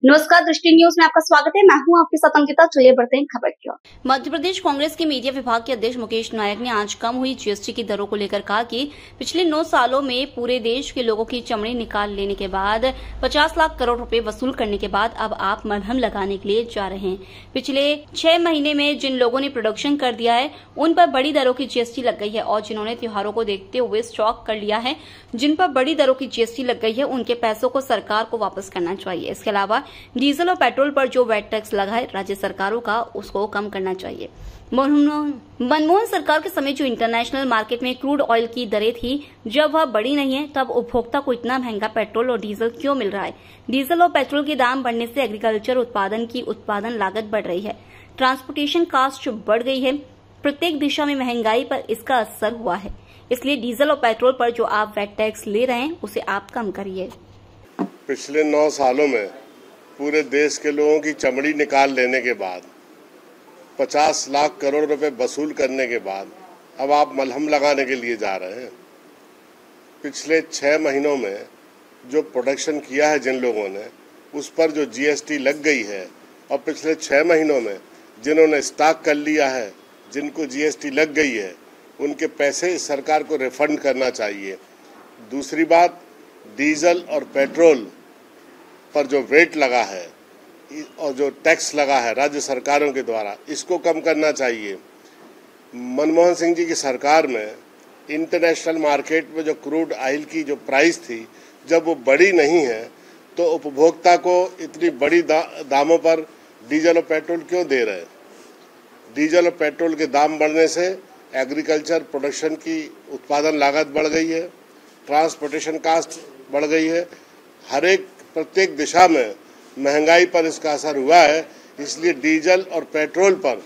नमस्कार, दृष्टि न्यूज में आपका स्वागत है। मैं हूं आपके साथ अंकिता। चलिए बढ़ते हैं खबर की ओर। मध्य प्रदेश कांग्रेस के मीडिया विभाग के अध्यक्ष मुकेश नायक ने आज कम हुई जीएसटी की दरों को लेकर कहा कि पिछले 9 सालों में पूरे देश के लोगों की चमड़ी निकाल लेने के बाद 50 लाख करोड़ रुपए वसूल करने के बाद अब आप मरहम लगाने के लिए जा रहे हैं। पिछले 6 महीने में जिन लोगों ने प्रोडक्शन कर दिया है उन पर बड़ी दरों की जीएसटी लग गई है और जिन्होंने त्योहारों को देखते हुए स्टॉक कर लिया है, जिन पर बड़ी दरों की जीएसटी लग गई है, उनके पैसों को सरकार को वापस करना चाहिए। इसके अलावा डीजल और पेट्रोल पर जो वैट टैक्स लगा है राज्य सरकारों का, उसको कम करना चाहिए। मनमोहन सरकार के समय जो इंटरनेशनल मार्केट में क्रूड ऑयल की दरें थी, जब वह बड़ी नहीं है तब उपभोक्ता को इतना महंगा पेट्रोल और डीजल क्यों मिल रहा है? डीजल और पेट्रोल के दाम बढ़ने से एग्रीकल्चर उत्पादन की उत्पादन लागत बढ़ रही है, ट्रांसपोर्टेशन कास्ट बढ़ गई है। प्रत्येक दिशा में महंगाई पर इसका असर हुआ है। इसलिए डीजल और पेट्रोल पर जो आप वैट टैक्स ले रहे हैं उसे आप कम करिए। पिछले 9 सालों में पूरे देश के लोगों की चमड़ी निकाल लेने के बाद 50 लाख करोड़ रुपए वसूल करने के बाद अब आप मलहम लगाने के लिए जा रहे हैं। पिछले 6 महीनों में जो प्रोडक्शन किया है जिन लोगों ने, उस पर जो जीएसटी लग गई है और पिछले 6 महीनों में जिन्होंने स्टॉक कर लिया है, जिनको जीएसटी लग गई है, उनके पैसे सरकार को रिफंड करना चाहिए। दूसरी बात, डीजल और पेट्रोल पर जो वेट लगा है और जो टैक्स लगा है राज्य सरकारों के द्वारा, इसको कम करना चाहिए। मनमोहन सिंह जी की सरकार में इंटरनेशनल मार्केट में जो क्रूड ऑयल की जो प्राइस थी, जब वो बड़ी नहीं है तो उपभोक्ता को इतनी बड़ी दामों पर डीजल और पेट्रोल क्यों दे रहे हैं? डीजल और पेट्रोल के दाम बढ़ने से एग्रीकल्चर प्रोडक्शन की उत्पादन लागत बढ़ गई है, ट्रांसपोर्टेशन कास्ट बढ़ गई है। प्रत्येक दिशा में महंगाई पर इसका असर हुआ है। इसलिए डीजल और पेट्रोल पर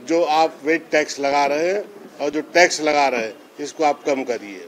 जो आप वेट टैक्स लगा रहे हैं और जो टैक्स लगा रहे हैं, इसको आप कम करिए।